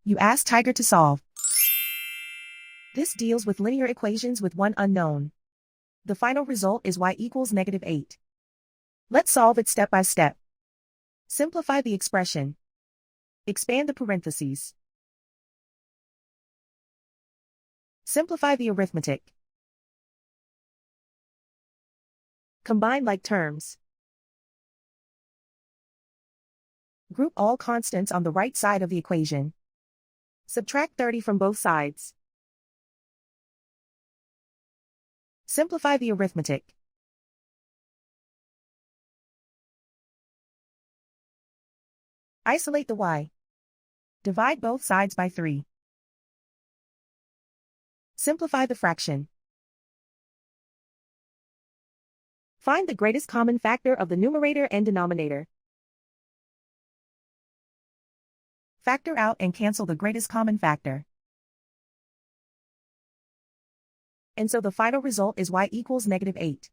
You ask Tiger to solve. This deals with linear equations with one unknown. The final result is y equals -8. Let's solve it step by step. Simplify the expression. Expand the parentheses. Simplify the arithmetic. Combine like terms. Group all constants on the right side of the equation. Subtract 30 from both sides. Simplify the arithmetic. Isolate the y. Divide both sides by 3. Simplify the fraction. Find the greatest common factor of the numerator and denominator. Factor out and cancel the greatest common factor. And so the final result is y equals -8.